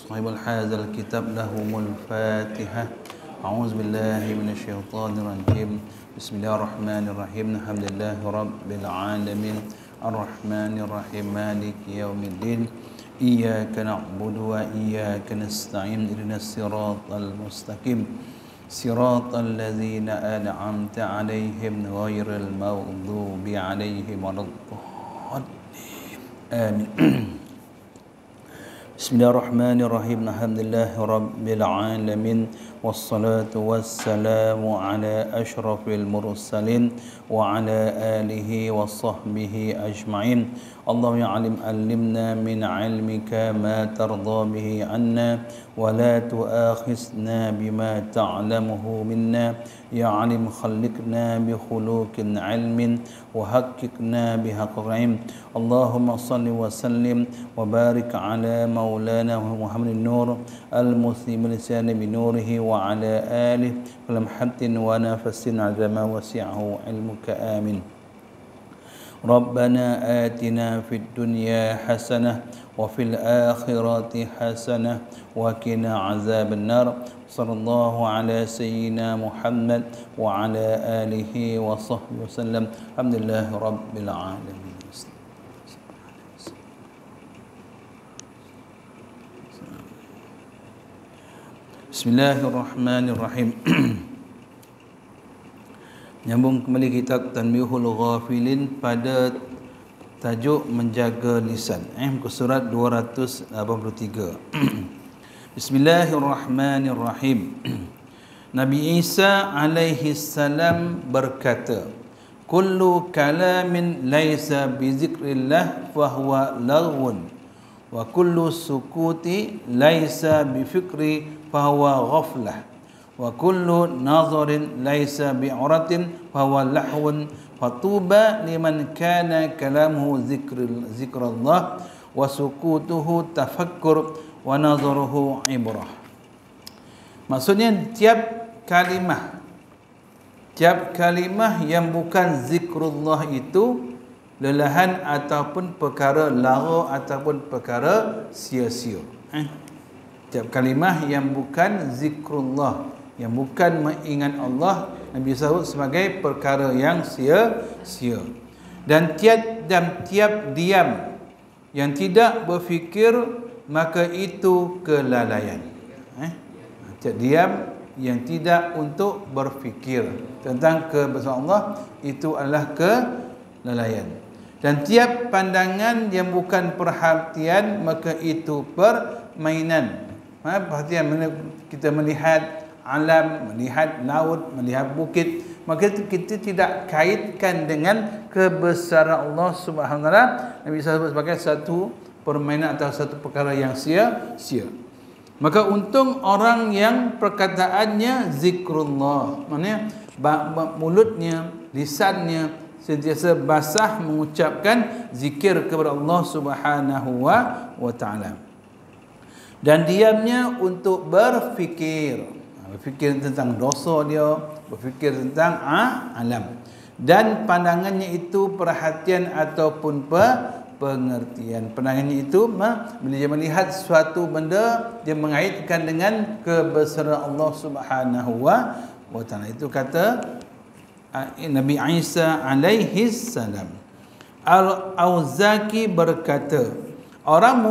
صاحب هذا الكتاب لهم الفاتحة. أعوذ بالله من الشيطان الرجيم. بسم الله الرحمن الرحيم. الحمد لله رب العالمين الرحمن الرحيم مالك يوم الدين إياك نعبد وإياك نستعين اهدنا الصراط المستقيم صراط الذين أنعمت عليهم غير المغضوب عليهم ولا الضالين آمين. بسم الله الرحمن الرحيم. الحمد لله رب العالمين والصلاة والسلام على أشرف المرسلين وعلى آله وصحبه أجمعين. اللهم يا علم علمنا من علمك ما ترضى به عنا ولا تؤاخذنا بما تعلمه منا. يا علم خلقنا بخلوق علم وحققنا بحق علم. اللهم صل وسلم وبارك على مولانا محمد النور المسلم لسان بنوره وعلى آله ولمحة ونفس على ما وسعه علمك آمين. ربنا آتنا في الدنيا حسنة وفي الآخرة حسنة وقنا عذاب النار. صلى الله على سيدنا محمد وعلى آله وصحبه وسلم. الحمد لله رب العالمين. Bismillahirrahmanirrahim. Nyambung kembali kitab Tanbihul Ghafilin pada tajuk menjaga lisan. Muka surat 283. Bismillahirrahmanirrahim. Nabi Isa alaihi salam berkata, "Kullu kalamin laisa bi zikrillah fahuwa laghwun wa kullu sukuti laisa bi fikri fahuwa ghaflah wa kullu nazarin laisa bi'uratin fahuwa lahwun fatuba liman kana kalamuhu zikrullah wa sukutuhu tafakkur wa nazaruhu ibrah." Maksudnya tiap kalimah yang bukan zikrullah itu lelahan ataupun perkara lara ataupun perkara sia-sia. Tiap kalimah yang bukan zikrullah, yang bukan mengingat Allah, Nabi sebut sebagai perkara yang sia-sia. Dan tiap diam yang tidak berfikir, maka itu kelalaian. Tiap diam yang tidak untuk berfikir tentang kebesaran Allah, itu adalah kelalaian. Dan tiap pandangan yang bukan perhatian, maka itu permainan. Perhatian kita melihat alam, melihat laut, melihat bukit, maka kita tidak kaitkan dengan kebesaran Allah Subhanahu wa taala. Nabi sebut sebagai satu permainan atau satu perkara yang sia-sia. Maka untung orang yang perkataannya zikrullah, maknanya mulutnya, lisannya sentiasa basah mengucapkan zikir kepada Allah Subhanahu wa taala. Dan diamnya untuk berfikir tentang dosa dia, berfikir tentang alam. Dan pandangannya itu perhatian ataupun pengertian. Pandangannya itu bila dia melihat suatu benda, dia mengaitkan dengan kebesaran Allah Subhanahu wa taala. Itu kata Nabi Isa alaihi salam. Al-Auzaki berkata, orang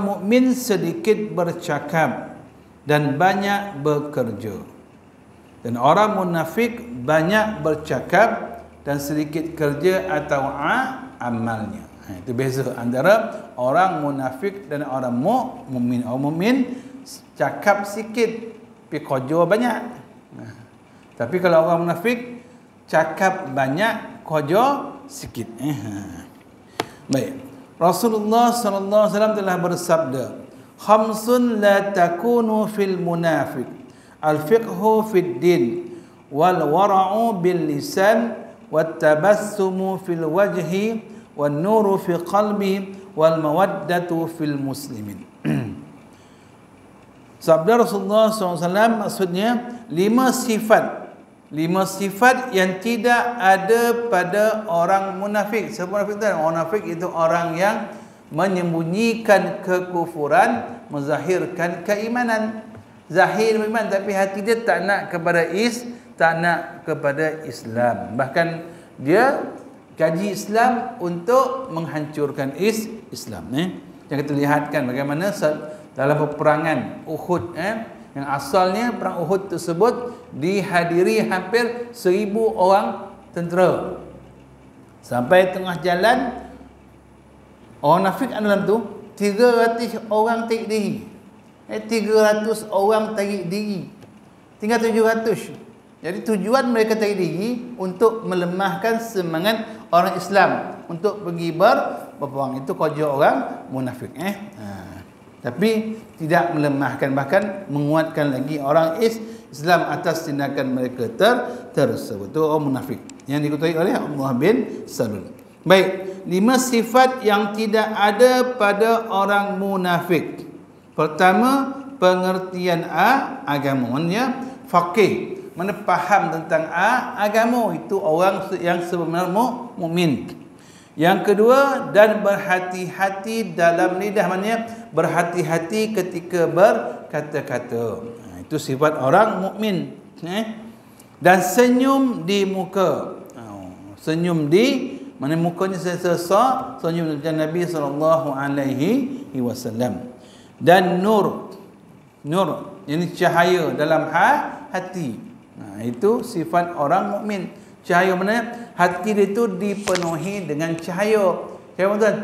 mukmin sedikit bercakap dan banyak bekerja, dan orang munafik banyak bercakap dan sedikit kerja atau amalnya. Itu beza antara orang munafik dan orang mukmin. Orang mukmin cakap sikit tapi kerja banyak. Tapi kalau orang munafik cakap banyak, kerja sikit. Baik. Rasulullah sallallahu alaihi wasallam telah bersabda, "Khamsun la takunu fil munafiq, al-fiqhu fid din, wal wara'u bil lisan, wat tabassumu fil wajhi, wan nuru fi qalbi, wal mawaddatu fil muslimin." Sabda Rasulullah SAW maksudnya 5 sifat yang tidak ada pada orang munafik. Siapa munafik itu? Orang munafik itu orang yang menyembunyikan kekufuran, menzahirkan keimanan. Zahir beriman tapi hati dia tak nak kepada tak nak kepada Islam. Bahkan dia kaji Islam untuk menghancurkan Islam. Yang kita lihatkan bagaimana dalam peperangan Uhud, yang asalnya perang Uhud tersebut dihadiri hampir 1000 orang tentera. Sampai tengah jalan, orang nafik dalam tu 300 orang tarik diri. 300 orang tarik diri, tinggal 700. Jadi tujuan mereka tarik diri untuk melemahkan semangat orang Islam untuk pergi berperang. Itu kerja orang munafik. Tapi tidak melemahkan, bahkan menguatkan lagi orang Islam atas tindakan mereka tersebut. Itu orang munafik yang dikutai oleh Abdullah bin Salul. Baik, 5 sifat yang tidak ada pada orang munafik. Pertama, pengertian agama. Maksudnya faqih, mana faham tentang agama. Itu orang yang sebenarnya mukmin. Yang kedua, dan berhati-hati dalam lidah. Maksudnya berhati-hati ketika berkata-kata. Itu sifat orang mukmin. Dan senyum di muka. Senyum di mana mukanya sesak, senyum dengan Nabi SAW. Dan nur ini cahaya dalam hati. Itu sifat orang mukmin. Cahaya mana? Hati dia itu dipenuhi dengan cahaya.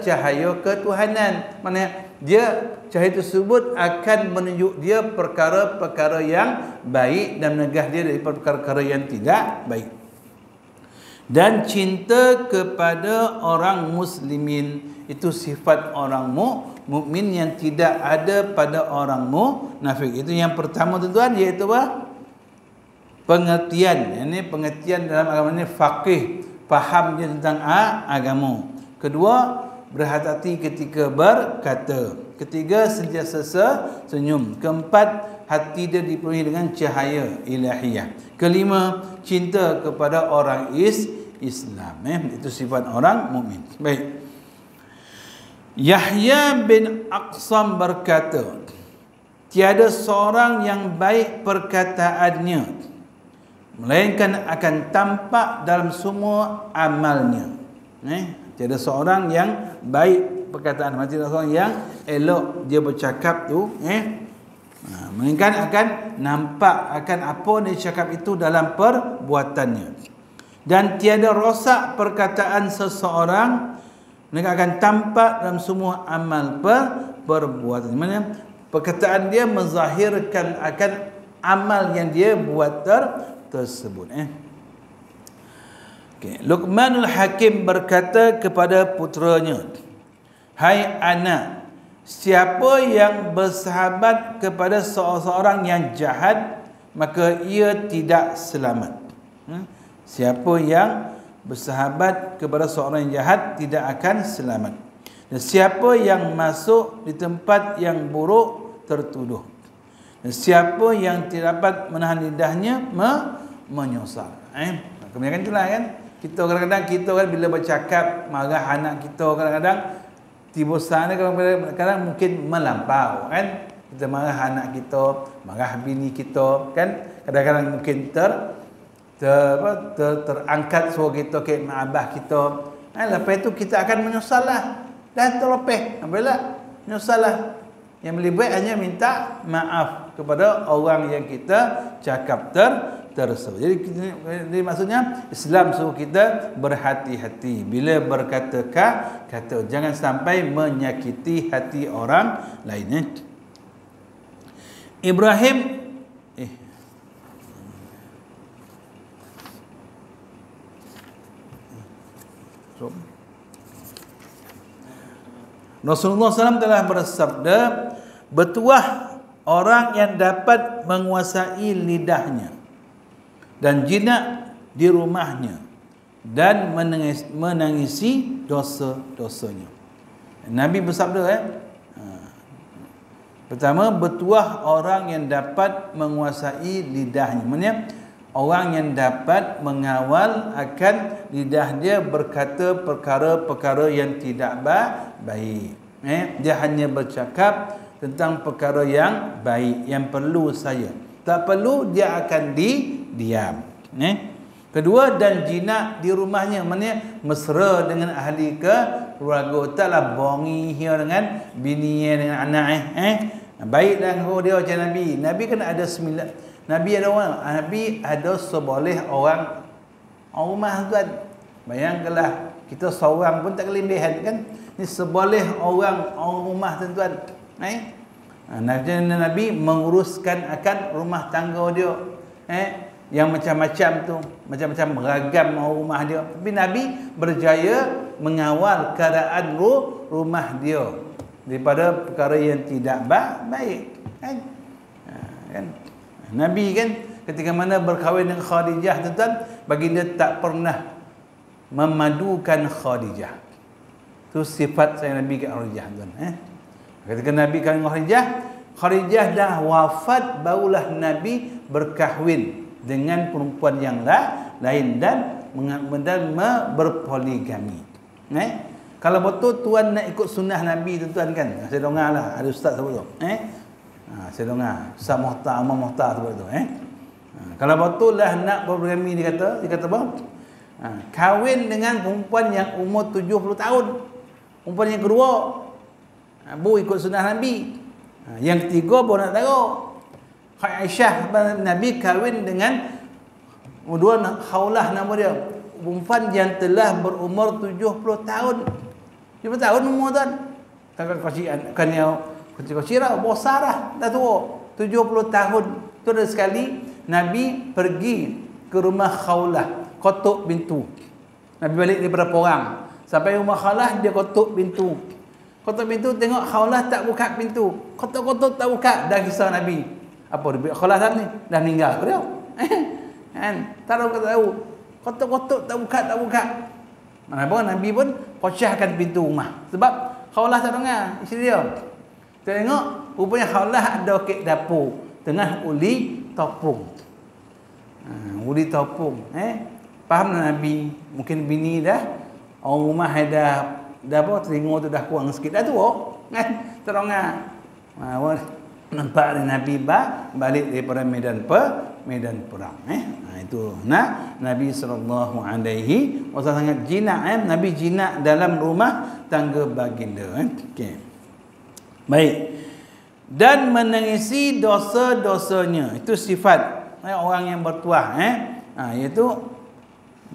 Cahaya ketuhanan. Mana dia cahaya tersebut akan menunjuk dia perkara-perkara yang baik dan menegah dia daripada perkara-perkara yang tidak baik. Dan cinta kepada orang muslimin. Itu sifat orang mukmin yang tidak ada pada orang munafik. Itu yang pertama tuan-tuan, iaitu apa? Pengertian. Ini pengertian dalam agama ini faqih, faham dia tentang agama. Kedua, berhati-hati ketika berkata. Ketiga, sentiasa senyum. Keempat, hati dia dipenuhi dengan cahaya ilahiyah. Kelima, cinta kepada orang Islam. Itu sifat orang mukmin. Baik. Yahya bin Aqsam berkata, tiada seorang yang baik perkataannya, melainkan akan tampak dalam semua amalnya. Tiada seorang yang baik perkataan, tiada seorang yang elok dia bercakap tu, melainkan akan nampak akan apa dia cakap itu dalam perbuatannya. Dan tiada rosak perkataan seseorang, mereka akan tampak dalam semua amal perbuatan. Maksudnya perkataan dia menzahirkan akan amal yang dia buat tersebut. Luqmanul Hakim berkata kepada puteranya, hai anak, siapa yang bersahabat kepada seorang yang jahat, maka ia tidak selamat. Siapa yang bersahabat kepada seorang yang jahat tidak akan selamat. Dan siapa yang masuk di tempat yang buruk tertuduh. Dan siapa yang tidak dapat menahan lidahnya menyesal. Kemudian itulah kan. Kita kadang-kadang kan bila bercakap marah anak kita, kadang-kadang tiba sana, kadang-kadang mungkin melampau kan. Kita marah anak kita, marah bini kita kan, kadang-kadang mungkin terangkat suara kita ke mak abah kita. Lepas itu kita akan menyesal lah. Dan terlepeh. Alhamdulillah. Menyesal lah. Yang lebih baik hanya minta maaf kepada orang yang kita cakap tersebut. Jadi maksudnya Islam suruh kita berhati-hati bila berkata-kata. Jangan sampai menyakiti hati orang lain. Ibrahim Rasulullah SAW telah bersabda, bertuah orang yang dapat menguasai lidahnya dan jinak di rumahnya dan menangisi dosa-dosanya. Nabi bersabda, pertama, bertuah orang yang dapat menguasai lidahnya. Maksudnya orang yang dapat mengawal akan lidah dia berkata perkara-perkara yang tidak baik. Dia hanya bercakap tentang perkara yang baik, yang perlu saja. Tak perlu dia akan diam. Kedua, dan jinak di rumahnya, maknanya mesra dengan ahli keluarga. Taklah bongi dengan bininya, dengan anak. Baiklah engkau dia macam Nabi. Nabi kan ada 9. Nabi ada orang. Nabi ada seboleh orang rumah tuan. Bayangkanlah kita seorang pun tak kelebihan kan. Ni seboleh orang rumah tuan. Nabi menguruskan akan rumah tangga dia. Yang macam-macam tu, macam-macam beragam rumah dia. Tapi Nabi berjaya mengawal keadaan rumah dia daripada perkara yang tidak baik. Kan? Nabi kan ketika mana berkahwin dengan Khadijah tuan, baginda tak pernah memadukan Khadijah. Tu sifat saya Nabi kat Khadijah tuan. Ketika Nabi kahwin Khadijah, Khadijah dah wafat, barulah Nabi berkahwin dengan perempuan yang lain dan berpoligami. Kalau betul tuan nak ikut sunnah Nabi tuan kan, saya dengarlah ada ustaz sebut tu. Saya dengar Ustaz Muhtar, Umar Muhtar sebut tu. Kalau betul lah nak berpoligami, dia kata apa? Kahwin dengan perempuan yang umur 70 tahun. Perempuan yang kedua bu ikut sunnah Nabi. Yang ketiga baru nak tahu. Aisyah Nabi kahwin dengan dua Khawlah nama dia, perempuan yang telah berumur 70 tahun. 70 tahun umur tuan. Takkan kan yang kecil-kecil besar dah tua. 70 tahun. Tu ada sekali Nabi pergi ke rumah Khawlah, ketuk pintu. Nabi balik daripada perang. Sampai rumah Khawlah, dia ketuk pintu. Ketuk pintu, tengok Khawlah tak buka pintu. Ketuk-ketuk tak buka. Dah kisah Nabi. Apa dia? Khawlah ni dah meninggal ke dia? Kan? Tak tahu. Ketuk-ketuk tak buka. Mana pun Nabi pun pecahkan pintu rumah. Sebab Khawlah tak dengar isteri dia. Tengok, rupanya Khawlah ada kek dapur tengah uli topung. Uli topung. Faham Nabi? Mungkin bini dah, orang rumah dah apa, telinga tu dah kurang sikit dah tua. Kan? Terdengar. Nampak Nabi balik daripada medan perang. Itu Nabi sallallahu alaihi wasallam sangat jinak. Nabi jinak dalam rumah tangga baginda. Okey. Baik. Dan menangisi dosa-dosanya. Itu sifat orang yang bertuah. Iaitu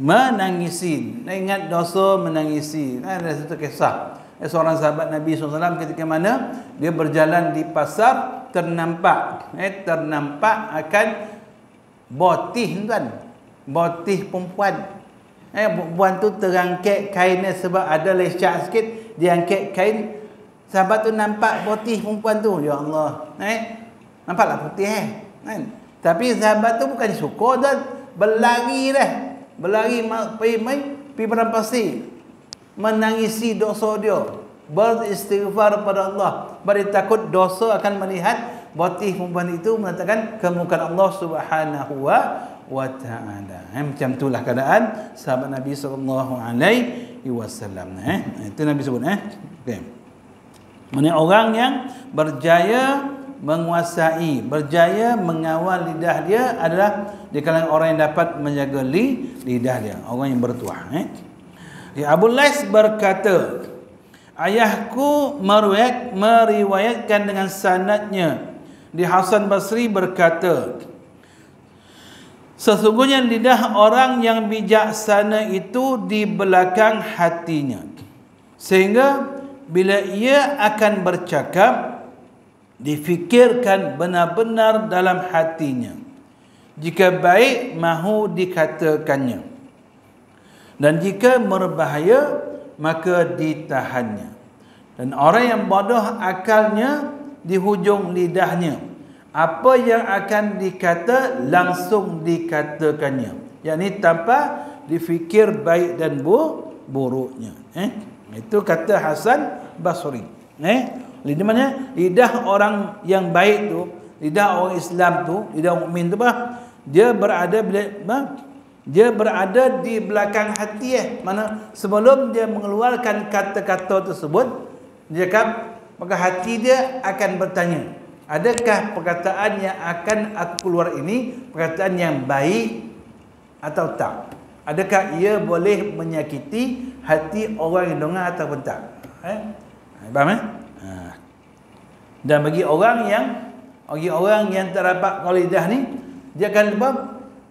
menangisi. Ingat dosa menangisi. Ada satu kisah. Seorang sahabat Nabi SAW ketika mana dia berjalan di pasar, ternampak akan botih tuan, botih perempuan. Perempuan tu terangkat kainnya sebab ada lecak sikit, dia angkat kain. Sahabat tu nampak botih perempuan tu, ya Allah, nampaklah putih kan. Tapi sahabat tu bukan suka tuan, berlari pergi padang pasir, menangisi dosa dia, beristighfar kepada Allah, beri takut dosa akan melihat botih perempuan itu mengatakan kemukaan Allah Subhanahu wa taala. Macam itulah keadaan sahabat Nabi sallallahu alaihi wasallam. Itu Nabi sebut okey. Mana orang yang berjaya menguasai, berjaya mengawal lidah dia adalah di kalangan orang yang dapat menjaga lidah dia, orang yang bertuah. Abu Lais berkata, ayahku meriwayatkan dengan sanadnya di Hasan Basri berkata, sesungguhnya lidah orang yang bijaksana itu di belakang hatinya, sehingga bila ia akan bercakap difikirkan benar-benar dalam hatinya, jika baik mahu dikatakannya, dan jika berbahaya maka ditahannya. Dan orang yang bodoh akalnya di hujung lidahnya, apa yang akan dikata langsung dikatakannya, yakni tanpa difikir baik dan buruknya. Itu kata Hasan Basri. Lidah mana? Lidah orang yang baik tu, lidah orang Islam tu, lidah mukmin tu dia berada di belakang hati. Mana sebelum dia mengeluarkan kata-kata tersebut, Dia cakap, maka hati dia akan bertanya, adakah perkataan yang akan aku keluar ini perkataan yang baik atau tak? Adakah ia boleh menyakiti hati orang yang dengar ataupun tak? Faham Dan bagi orang yang terdapat kalau lidah ni, dia akan lebam,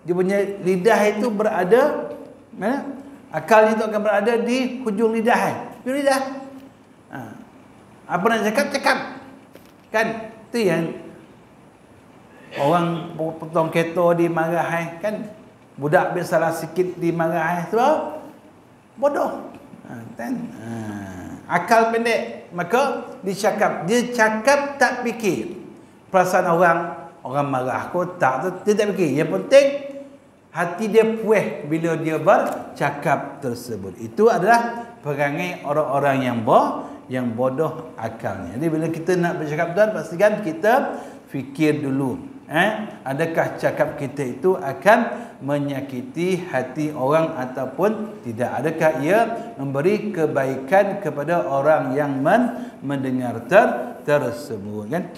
dia punya lidah itu berada mana? Akalnya itu akan berada di hujung lidah. Hujung lidah. Apa nak cakap? Kan? Itu yang orang potong kereta dimarah kan? Budak bersalah sikit dimarah sebab bodoh. Akal pendek, maka dia cakap tak fikir. Perasaan orang marah ko tak tu dia tak fikir. Yang penting hati dia puas bila dia bercakap tersebut. Itu adalah perangai orang-orang yang bodoh akalnya. Jadi bila kita nak bercakap tuan, pastikan kita fikir dulu. Adakah cakap kita itu akan menyakiti hati orang ataupun tidak? Adakah ia memberi kebaikan kepada orang yang mendengar tersebut, kan?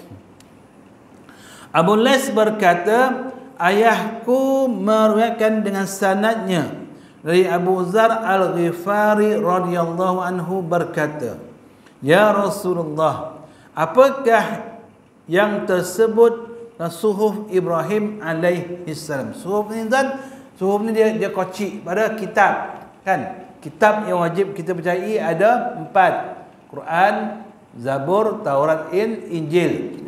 Abu Lais berkata, ayahku meriwayatkan dengan sanadnya dari Abu Zar Al-Ghifari radhiyallahu anhu berkata, ya Rasulullah, apakah yang tersebut suhuf Ibrahim alaihi salam? Suhuf ni dia kocik pada kitab, kan? Kitab yang wajib kita percayai ada 4. Quran, Zabur, Taurat, Injil.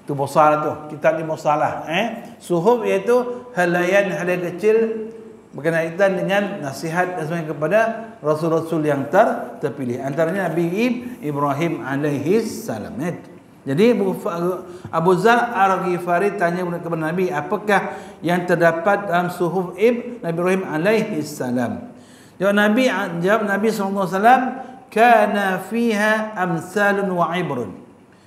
Itu besar tu, kitab ni besarlah. Suhuf iaitu helaian-helaian kecil berkenaan dengan nasihat dan sebagainya kepada rasul-rasul yang terpilih. Antaranya Nabi Ibrahim alaihi salam. Jadi Abu Zar Al-Ghifari tanya kepada Nabi, apakah yang terdapat dalam suhuf Nabi Ibrahim alaihi salam? Jawab Nabi sallallahu alaihi wasallam, kana fiha amsalun wa ibrun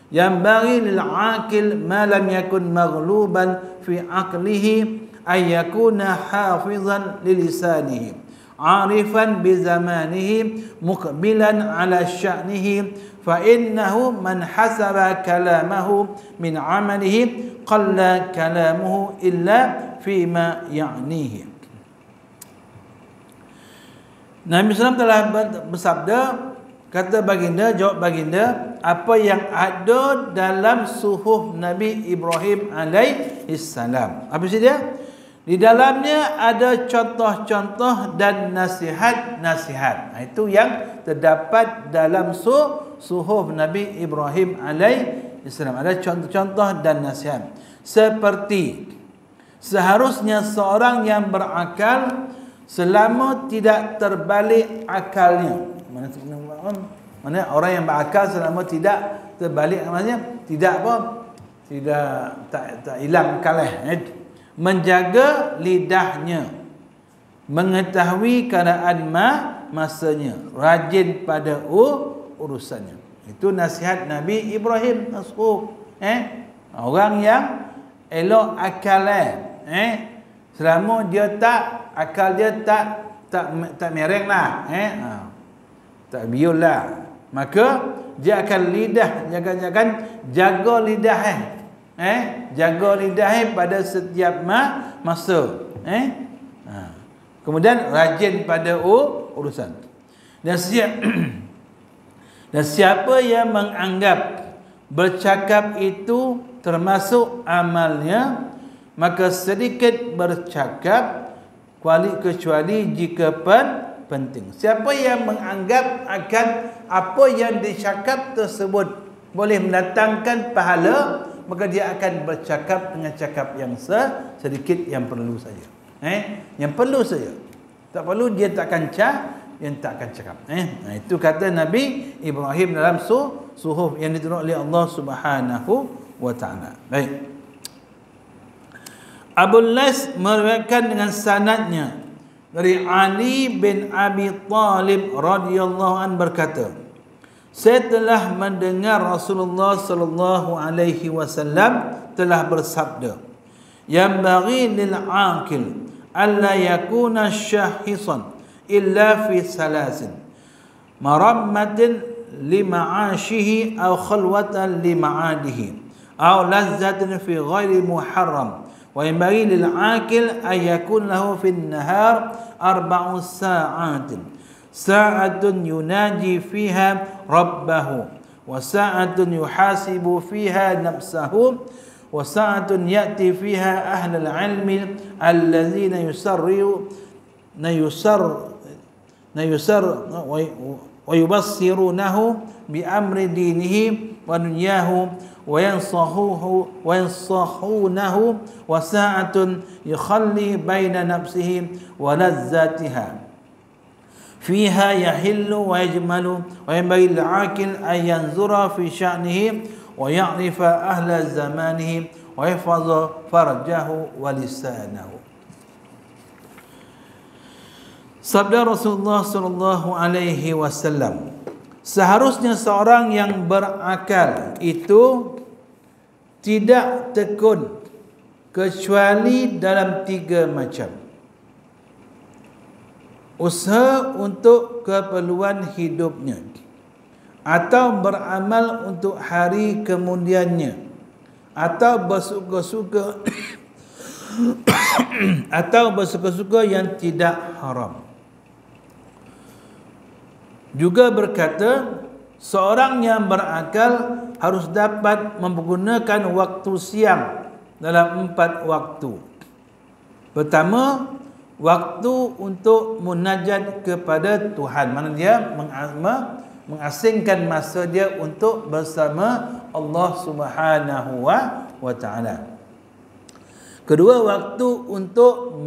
yanbaghi lil aqil ma lam yakun maghluban fi aqlihi ay yakuna hafizan li lisanihi arifan bi zamanihi muqbilan ala sya'nihi fa innahu man hasaba kalamahu min amalihi qalla kalamuhu illa fima ya'nihi. Nabi SAW telah bersabda, kata baginda, jawab baginda, apa yang ada dalam suhuf Nabi Ibrahim alaihi salam. Apa sih dia? Di dalamnya ada contoh-contoh dan nasihat-nasihat. Itu yang terdapat dalam suhuf Nabi Ibrahim alaihi salam. Ada contoh-contoh dan nasihat. Seperti seharusnya seorang yang berakal selama tidak terbalik akalnya. Mana orang yang berakal selama tidak terbalik, maksudnya tidak apa? Tak hilang akalnya. Menjaga lidahnya, mengetahui keadaan masanya, rajin pada urusannya. Itu nasihat Nabi Ibrahim Mas'ud. Orang yang elok akalnya, selama dia akal dia tak mereng lah, tak biol lah, maka dia akan jaga lidah, jaga lidah pada setiap masa, kemudian rajin pada urusan. Dan siapa yang menganggap bercakap itu termasuk amalnya, maka sedikit bercakap kecuali jika penting. Siapa yang menganggap akan apa yang dicakap tersebut boleh mendatangkan pahala, maka dia akan bercakap dengan cakap yang sedikit, yang perlu saja. Yang perlu saja. Tak perlu dia takkan cakap. Itu kata Nabi Ibrahim dalam suhuf yang diturunkan oleh Allah Subhanahu wa taala. Baik. Abu Lais meriwayatkan dengan sanadnya dari Ali bin Abi Talib radhiyallahu an berkata, saya telah mendengar Rasulullah sallallahu alaihi wasallam telah bersabda, yang bagi lil aqil alla yakuna syahisan illa fi salasin marammatin lima'ashihi aw khalwatan lima'adihi aw lazzatan fi ghairi muharram wa yanbaghi lil 'aqil an yakun lahu fi an-nahar 4 sa'atin sa'atun yunaji fiha rabbahu wa sa'atun yuhasibu fiha nafsahu wa sa'atun ya'ti fiha ahlul 'ilmi allazina wa yubassirunahu bi amri dinihi wa dunyahu wa yansahunahu wa sa'atun yukhalli baina nafsihi wa lazzatiha fiha yahillu wa yajmalu wa yanbaghi lil-'aqil an yanzura fi sya'nihi wa ya'rifa ahla zamanihi wa yahfaza farjahu wa lisanahu. Sabda Rasulullah sallallahu alaihi wasallam, seharusnya seorang yang berakal itu tidak tekun kecuali dalam 3 macam. Usaha untuk keperluan hidupnya, atau beramal untuk hari kemudiannya, atau bersuka-suka atau bersuka-suka yang tidak haram. Juga berkata, seorang yang berakal harus dapat menggunakan waktu siang dalam 4 waktu. Pertama, waktu untuk munajat kepada Tuhan. Mana dia mengasingkan masa dia untuk bersama Allah Subhanahu wa taala. Kedua, waktu untuk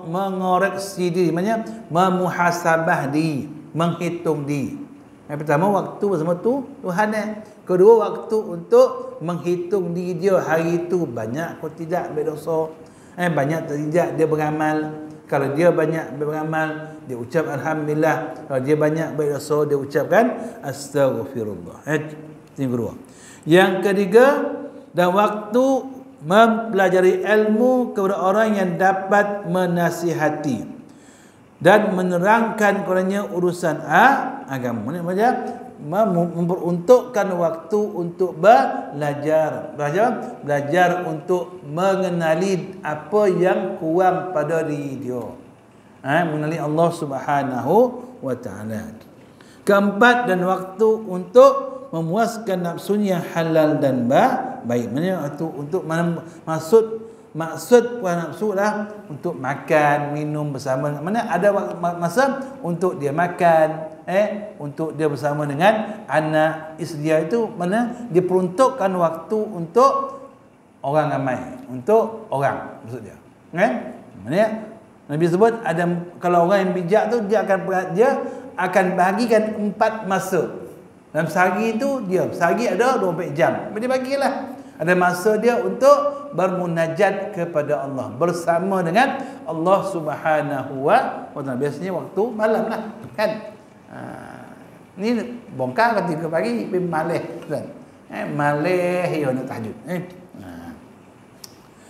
mengoreksi diri, maknanya memuhasabah diri, menghitung diri. Yang pertama, waktu bersama Tuhan. Kedua, waktu untuk menghitung diri dia, hari itu banyak atau tidak berdosa, banyak atau tidak dia beramal. Kalau dia banyak beramal, dia ucap alhamdulillah. Kalau dia banyak berdosa, dia ucapkan astaghfirullah. Yang kedua. Yang ketiga, dan waktu mempelajari ilmu kepada orang yang dapat menasihati dan menerangkan kepadanya urusan agama. Maksudnya memperuntukkan waktu untuk belajar untuk mengenali apa yang kurang pada diri dia, mengenali Allah Subhanahu wa taala. Keempat, dan waktu untuk memuaskan nafsunya halal dan baik. Maksudnya untuk maksud puas nafsu lah untuk makan, minum bersama. Mana ada masa untuk dia makan, untuk dia bersama dengan anak, isteri dia, itu mana dia peruntukkan waktu untuk orang ramai, untuk orang, maksud dia. Maksudnya Nabi sebut ada, kalau orang yang bijak tu dia akan bahagikan 4 masa. Dalam sehari itu sehari ada 24 jam. Dia bagilah. Ada masa dia untuk bermunajat kepada Allah, bersama dengan Allah Subhanahu wa taala. Biasanya waktu malam lah, kan? Ni bongkar ketika pagi pergi malih kan. Malih ya nak tahajud.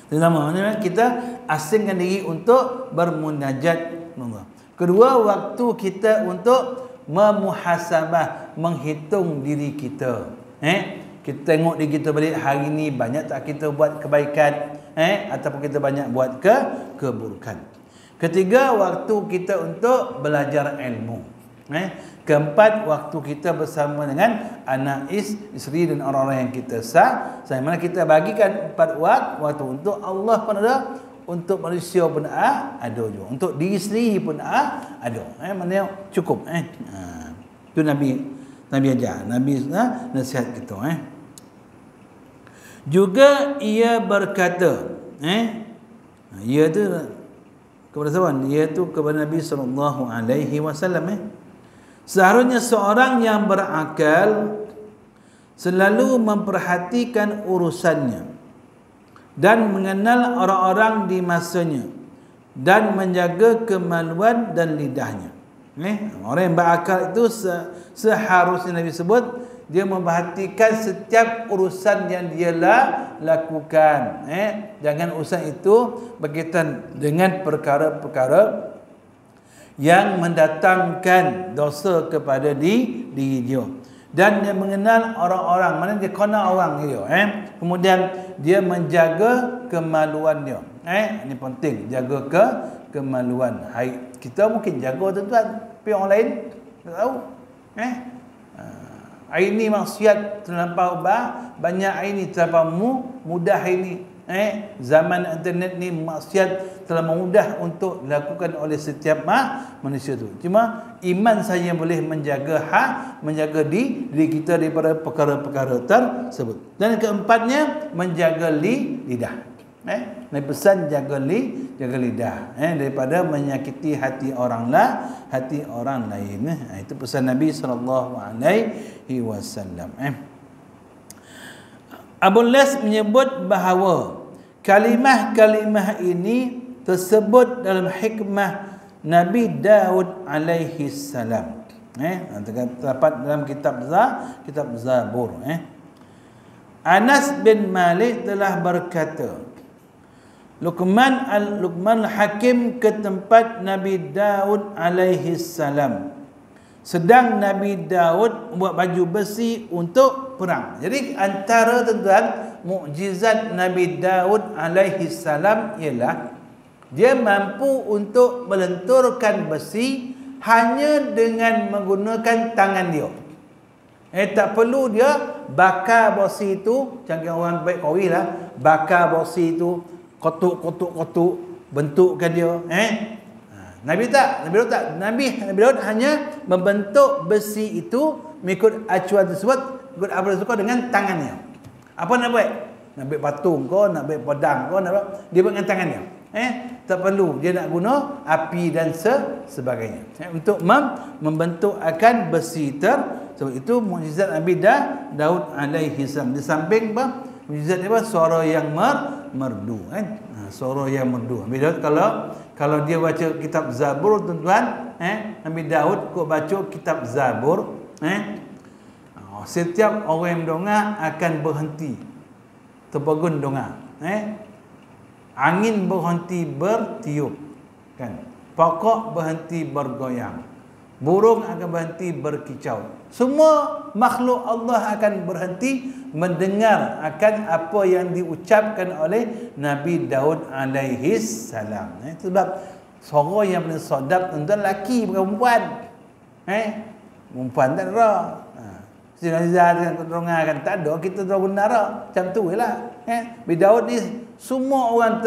Terutama kita asingkan diri untuk bermunajat Allah. Kedua, waktu kita untuk memuhasabah, menghitung diri kita. Kita tengok diri kita balik, hari ni banyak tak kita buat kebaikan, ataupun kita banyak buat keburukan. Ketiga, waktu kita untuk belajar ilmu. Keempat, waktu kita bersama dengan anak, isteri dan orang-orang yang kita sayang. Mana kita bagikan 4 waktu untuk Allah pun ada, untuk manusia pun ada juga, untuk diri sendiri pun ada. Mana cukup. Itu Nabi ajar, Nabi nasihat kita. Juga ia berkata, ia tu kepada siapa? Ia tu kepada Nabi sallallahu alaihi wasallam. Seharusnya seorang yang berakal selalu memperhatikan urusannya dan mengenal orang-orang di masanya dan menjaga kemaluan dan lidahnya. Orang yang berakal itu seharusnya Nabi sebut dia memperhatikan setiap urusan yang dia lakukan. Jangan urusan itu berkaitan dengan perkara-perkara yang mendatangkan dosa kepada diri dia. dan dia mengenal orang-orang, mana dia kenal orang dia, kemudian dia menjaga kemaluan dia, ini penting, jaga kemaluan. Hai, kita mungkin jaga tuan-tuan, tapi orang lain tak tahu, hari ni maksiat terlampau banyak, hari ni terlampau mudah, hari ni zaman internet ni maksiat terlalu mudah untuk dilakukan oleh setiap manusia tu. Cuma iman saja yang boleh menjaga diri kita daripada perkara-perkara tersebut. Dan keempatnya, menjaga lidah. Nabi pesan jaga lidah daripada menyakiti hati orang lain. Itu pesan Nabi SAW. Abu Les menyebut bahawa kalimah-kalimah ini tersebut dalam hikmah Nabi Daud alaihi salam. Terdapat dalam kitab Zabur. Anas bin Malik telah berkata, Luqman al-Hakim ke tempat Nabi Daud alaihi salam. Sedang Nabi Daud buat baju besi untuk perang. Jadi antara tuan-tuan mukjizat Nabi Daud alaihi salam ialah dia mampu untuk melenturkan besi hanya dengan menggunakan tangan dia. Tak perlu dia bakar besi itu, macam orang baik kawi lah, bakar besi itu, kotuk, bentukkan dia. Nabi Daud hanya membentuk besi itu mengikut acuan tersebut, mengikut apa tersebut dengan tangannya. Apa nak buat? Nak buat patung ke, nak buat pedang ke, dia buat dengan tangannya. Tak perlu dia nak guna api dan sebagainya. Untuk membentuk akan besi tersebut. Itu mukjizat Nabi Daud alaihi salam. Di samping mukjizat dia suara yang merdu, suara yang merdu. Nabi Daud kalau dia baca kitab Zabur, tuan-tuan, Nabi Daud kau baca kitab Zabur, setiap orang yang mendongak akan berhenti terbangun dongak, angin berhenti bertiup, kan, pokok berhenti bergoyang, burung akan berhenti berkicau, semua makhluk Allah akan berhenti mendengar akan apa yang diucapkan oleh Nabi Daud alaihi salam. Itu sebab suara yang paling sedap tuan-tuan lelaki bukan perempuan. Perempuan tak ada. Sinazah dengan keterangan kan tak ada, kita tak guna dah. Macam tu jelah. Nabi Daud ni semua orang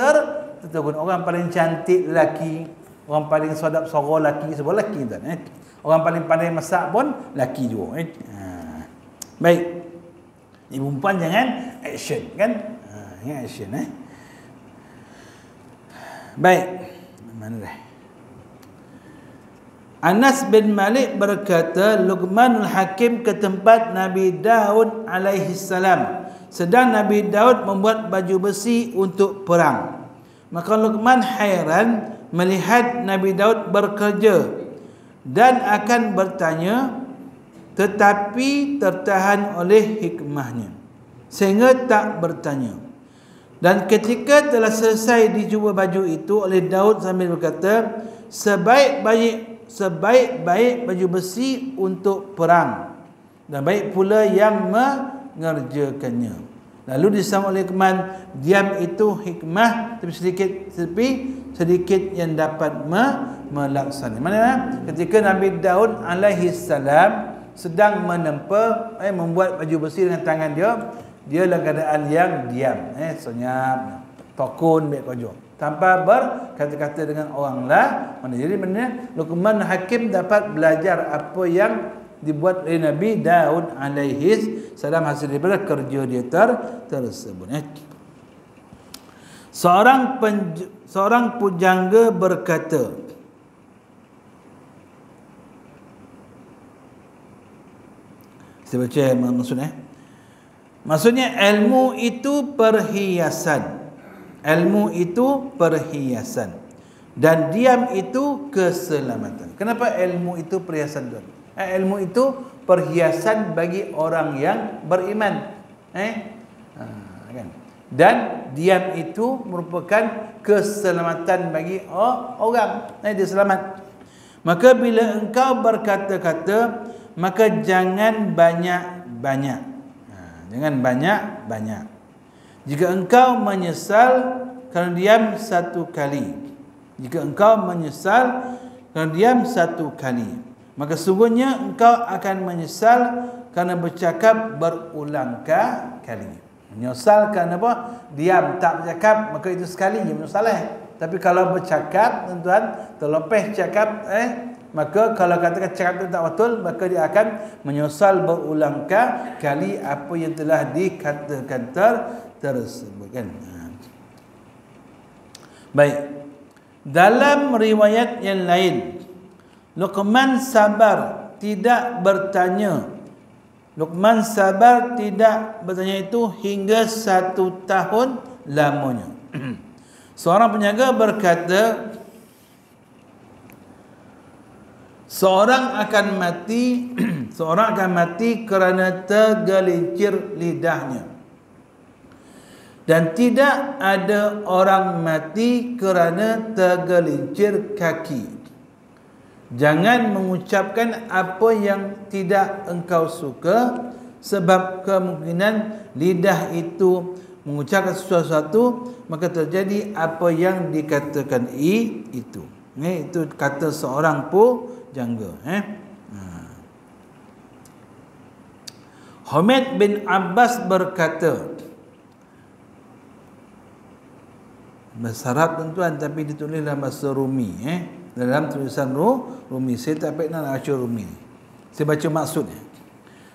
orang paling cantik lelaki, orang paling sedap suara lelaki, semua lelaki tuan. Orang paling pandai masak pun lelaki juga. Baik. Ni perempuan jangan action, kan? Jangan action, Baik. Mana dah? Anas bin Malik berkata, Luqmanul Hakim ke tempat Nabi Daud alaihi salam. Sedang Nabi Daud membuat baju besi untuk perang. Maka Luqman hairan melihat Nabi Daud bekerja dan akan bertanya, tetapi tertahan oleh hikmahnya sehingga tak bertanya. Dan ketika telah selesai dicuba baju itu oleh Daud sambil berkata, sebaik-baik baju besi untuk perang, dan baik pula yang mengerjakannya. Lalu disambung oleh Luqman, diam itu hikmah, tapi sedikit yang dapat melaksanakan. Mana ketika Nabi Daud alaihi salam sedang membuat baju besi dengan tangan dia dalam keadaan yang diam, senyap, tokun, baik kerja, tanpa berkata-kata dengan orang lain. Jadi sebenarnya Luqman Hakim dapat belajar apa yang dibuat oleh Nabi Daud alaihi salam hasil daripada kerja dia tersebut. Seorang pujangga berkata, saya baca maksudnya ilmu itu perhiasan. Ilmu itu perhiasan dan diam itu keselamatan. Kenapa ilmu itu perhiasan, tuan? Ilmu itu perhiasan bagi orang yang beriman, kan? Dan diam itu merupakan keselamatan bagi orang, dia selamat. Maka bila engkau berkata-kata, maka jangan banyak-banyak. Jangan banyak-banyak. Jika engkau menyesal kerana diam satu kali, jika engkau menyesal kerana diam satu kali, maka sungguhnya engkau akan menyesal kerana bercakap berulang kali. Menyesal kerana apa? Diam tak bercakap, maka itu sekali je menyesal. Tapi kalau bercakap, tuan-tuan, terlepas cakap, maka kalau katakan cakap itu tak betul, maka dia akan menyesal berulang kali apa yang telah dikatakan tersebut, kan? Baik. Dalam riwayat yang lain, Luqman sabar tidak bertanya. Luqman sabar tidak bertanya itu hingga 1 tahun lamanya. Seorang penjaga berkata, seorang akan mati kerana tergelincir lidahnya, dan tidak ada orang mati kerana tergelincir kaki. Jangan mengucapkan apa yang tidak engkau suka, sebab kemungkinan lidah itu mengucapkan sesuatu, maka terjadi apa yang dikatakan itu. Itu kata seorang pujangga. Humaid bin Abbas berkata, bahasa Arab tuan-tuan, tapi ditulis dalam bahasa Rumi, dalam tulisan Rumi. Saya tak pernah nak baca Rumi. Saya baca maksudnya.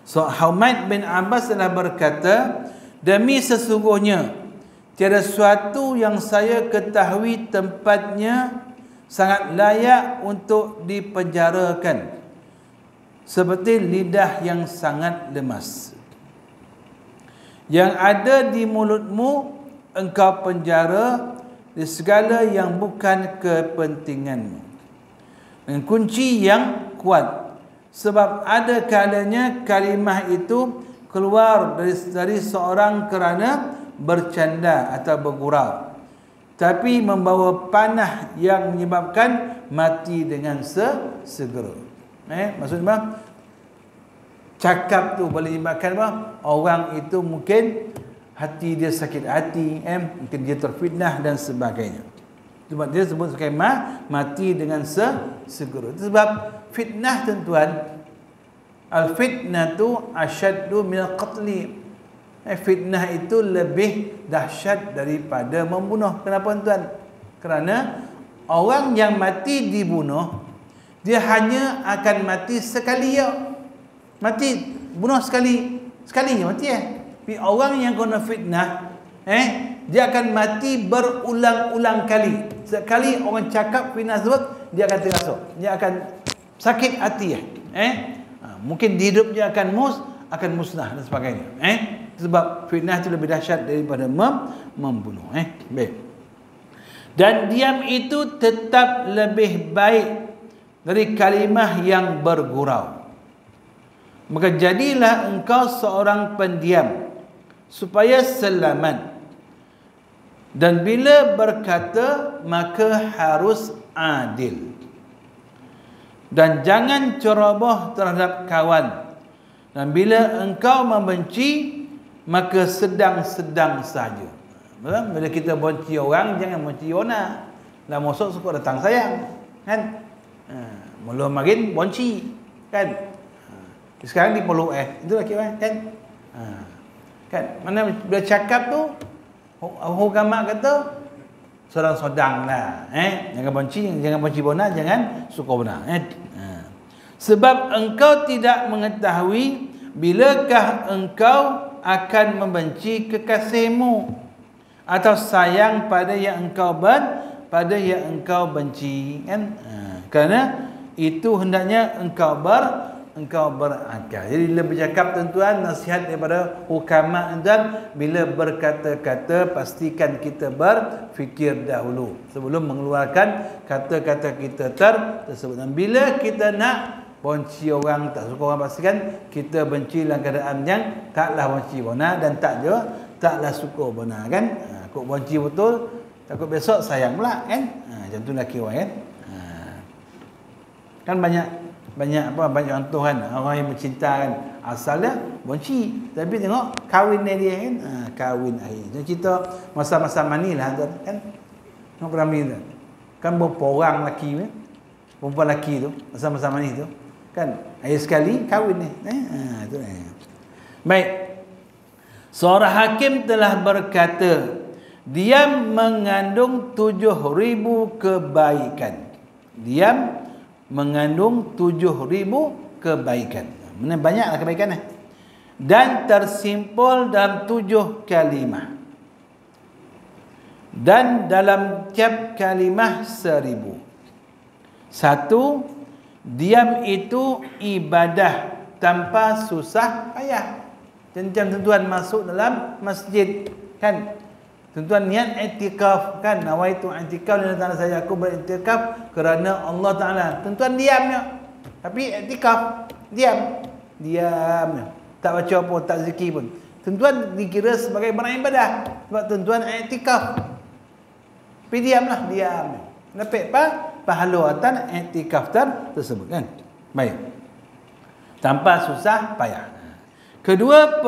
So Humaid bin Abbas telah berkata, demi sesungguhnya tiada sesuatu yang saya ketahui tempatnya sangat layak untuk dipenjarakan seperti lidah yang sangat lemas. Yang ada di mulutmu engkau penjara di segala yang bukan kepentinganmu, dengan kunci yang kuat, sebab ada kalanya kalimah itu keluar dari seorang kerana bercanda atau bergurau, tapi membawa panah yang menyebabkan mati dengan segera. Maksudnya apa? Cakap tu boleh menyebabkan apa? Orang itu mungkin hati dia sakit hati, mungkin dia terfitnah dan sebagainya. Sebab dia sebut sebagai mati dengan segera. Itu sebab fitnah, tuan-tuan, al-fitnatu asyaddu minal qatli. Fitnah itu lebih dahsyat daripada membunuh. Kenapa, tuan? Kerana orang yang mati dibunuh, dia hanya akan mati sekali ya. Mati, bunuh sekali je mati. Tapi orang yang kena fitnah, dia akan mati berulang-ulang kali. Sekali orang cakap fitnah tersebut, dia akan terasa, dia akan sakit hati. Mungkin di hidup dia akan musnah dan sebagainya. Sebab fitnah itu lebih dahsyat daripada membunuh. Baik. Dan diam itu tetap lebih baik dari kalimah yang bergurau. Maka jadilah engkau seorang pendiam supaya selamat. Dan bila berkata, maka harus adil. Dan jangan ceroboh terhadap kawan. Dan bila engkau membenci, maka sedang-sedang saja. Bila kita benci orang, jangan benci orang. Dah masuk suka datang sayang, kan? Mula makin benci, kan? Sekarang dipeluk itu lagi kan? Kan? Mana bila cakap tu, agama kata sedang-sedang lah. Jangan benci benar, jangan suka benar. Sebab engkau tidak mengetahui bilakah engkau akan membenci kekasihmu atau sayang pada yang engkau benci, kan? Kerana itu hendaknya engkau berakal. Jadi bila bercakap, tuan-tuan, nasihat daripada hukama, tuan, bila berkata-kata pastikan kita berfikir dahulu sebelum mengeluarkan kata-kata kita tersebut. Dan bila kita nak benci orang, tak suka orang, pastikan kita benci dalam keadaan yang taklah benci benar dan taklah suka benar, kan? Kok benci betul, takut besok sayang pula, kan? Macam tu laki orang, kan? Kan banyak banyak banyak contoh kan, orang yang mencinta kan asalnya benci tapi tengok kahwin dia kan, kahwin akhir. Dia cerita masa-masa mani lah kan. Nak pernah tu. Kan berapa orang lelaki kan? Perempuan lelaki tu masa-masa mani tu kan akhir sekali kahwin ni. Tu. Baik. Seorang hakim telah berkata, diam mengandung 7,000 kebaikan. Diam mengandung 7,000 kebaikan. Mana banyaklah kebaikan dan tersimpul dalam 7 kalimah. Dan dalam tiap kalimah 1,000. Satu, diam itu ibadah tanpa susah payah. Macam tuan masuk dalam masjid kan, tuan niat i'tikaf kan, nawaitu i'tikaf lillahi ta'ala, saya aku beriktikaf kerana Allah Taala. Tuan diamnya. Tapi i'tikaf diam. Tak baca pun, tak zikir pun. Tuan dikira sebagai barang ibadah sebab tuan i'tikaf. Tapi diam. Dapat apa? Pahala atas i'tikaf tersebut kan. Baik. Tanpa susah payah. Kedua,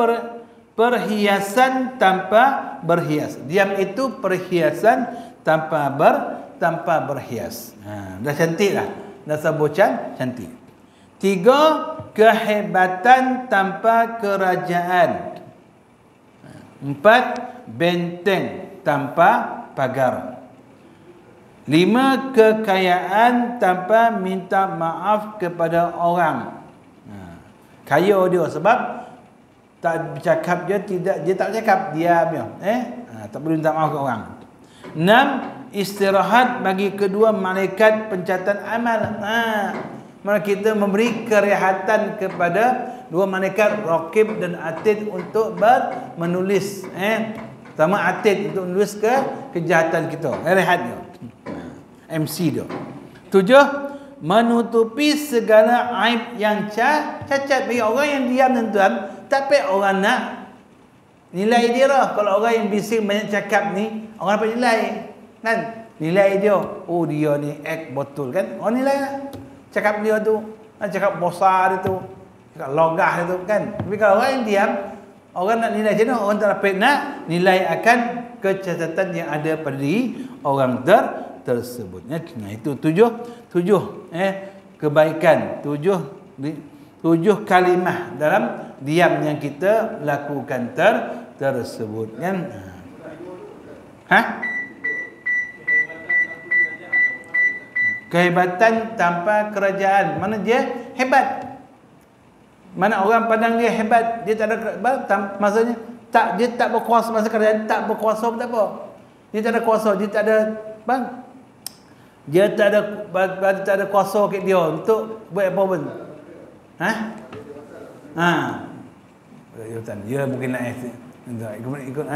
perhiasan tanpa berhias. Diam itu perhiasan tanpa berhias. Dah cantik lah. Dah sabucan cantik. 3, kehebatan tanpa kerajaan. 4, benteng tanpa pagar. 5, kekayaan tanpa minta maaf kepada orang. Kaya dia sebab tak bercakap dia tak bercakap, diam dia. Tak perlu minta maaf ke orang. 6, istirahat bagi kedua malaikat pencatatan amal. Maka kita memberi kerehatan kepada dua malaikat Raqib dan Atid untuk menulis pertama Atid untuk menulis kejahatan kita, rehat dia, MC dia. 7, menutupi segala aib yang cacat bagi orang yang diam tuan. Tak payah orang nak nilai dia lah. Kalau orang yang bising banyak cakap ni, orang dapat nilai kan, nilai dia, oh dia ni act betul kan, orang nilai lah cakap dia tu, cakap bosar dia tu, cakap logah dia tu kan. Tapi kalau orang yang diam, orang nak nilai macam mana? Orang tak dapat nak nilai akan kecacatan yang ada pada diri orang tersebut. Nah itu tujuh kebaikan, tujuh kalimah dalam diam yang kita lakukan tersebut kan. Kehebatan tanpa kerajaan. Mana dia hebat? Mana orang pandang dia hebat? Dia tak ada maksudnya dia tak berkuasa, masa kerajaan tak berkuasa pun tak apa. Dia tak ada kuasa, dia tak ada dia tak ada kuasa kat dia untuk buat apa pun. Dia mungkin nak ikut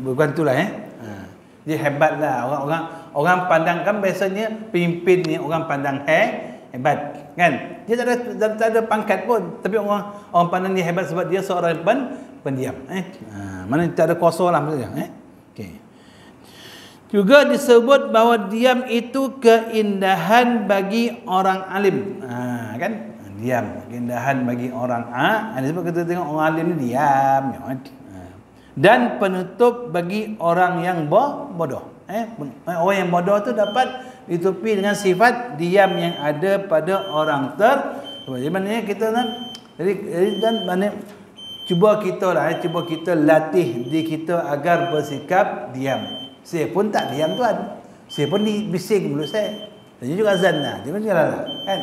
bukan itulah dia hebatlah. Orang pandang kan biasanya pemimpin ni orang pandang hebat kan. Dia tak ada pangkat pun, tapi orang pandang dia hebat sebab dia seorang pendiam. Mana tak ada kuasa lah maksudnya. Okey. Juga disebut bahawa diam itu keindahan bagi orang alim. Kan? Diam, keindahan bagi orang sebab kita tengok orang alim ni diam. Dan penutup bagi orang yang bodoh. Orang yang bodoh tu dapat ditutupi dengan sifat diam yang ada pada orang tersebut. Jadi maknanya kita jadi dan mana cuba kita latih diri kita agar bersikap diam. Saya pun tak diam tuan. Saya pun bising mulut saya. Jadi juga azan lah. Dia macam lah kan.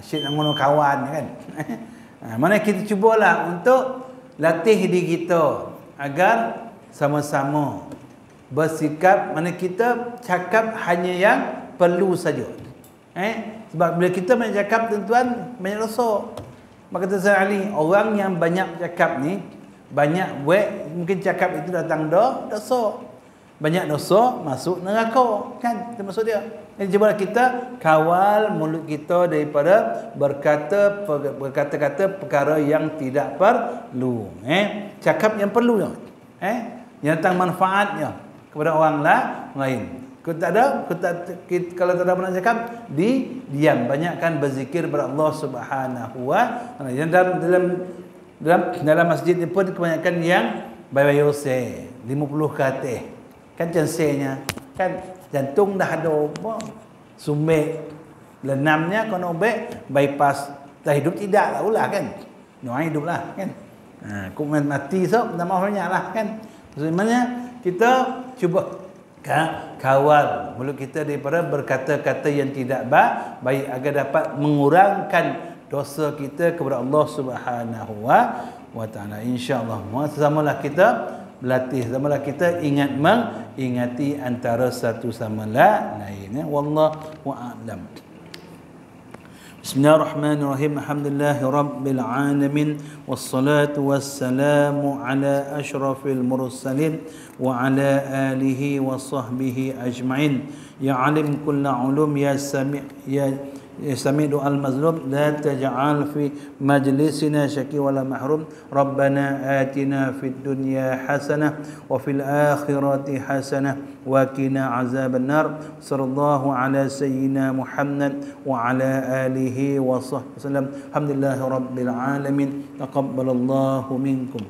Syed nak ngono kawan kan. Mana kita cubalah untuk latih diri kita agar sama-sama bersikap, mana kita cakap hanya yang perlu saja. Sebab bila kita banyak cakap tuan-tuan banyak dosa. Maka kata Sayyidina Ali, orang yang banyak cakap ni banyak buat, mungkin cakap itu datang dosa. Banyak dosa masuk neraka kan, itu maksud dia. Jadi cubalah kita kawal mulut kita daripada berkata-kata perkara yang tidak perlu. Cakap yang perlu yang datang manfaatnya kepada orang lain. Kalau tak ada pernah cakap, diam, banyakkan berzikir kepada Allah Subhanahu wa taala. Dalam masjid ni pun kebanyakan yang bayu se 50 ke atas. Kan jensenya, kan jantung dah ada apa? Sumbek lenamnya kono obek bypass dah hidup tidak lah kan. Nuai hidup lah kan. Kuman mati sok dah mahnya lah kan. Sebenarnya kita cuba kawal mulut kita daripada berkata-kata yang tidak baik agar dapat mengurangkan dosa kita kepada Allah Subhanahu wa taala. Insya-Allah samalah kita berlatih, samalah kita mengingati antara satu sama lain. Wallahu a'lam. Bismillahirrahmanirrahim. Alhamdulillahi rabbil alamin wassalatu wassalamu ala asyrafil mursalin wa ala alihi wa sahbihi ajma'in. Ya alim kulla ulum ya sami' du'al mazlum la taj'al fi majlisina syaqi wala mahrum. Rabbana atina fid dunya hasanah wa fil akhirati hasanah wa qina azaban nar. Sallallahu ala sayyidina Muhammad wa ala alihi wa sahbihi wasallam. Alhamdulillahi rabbil alamin. Taqabbalallahu minkum.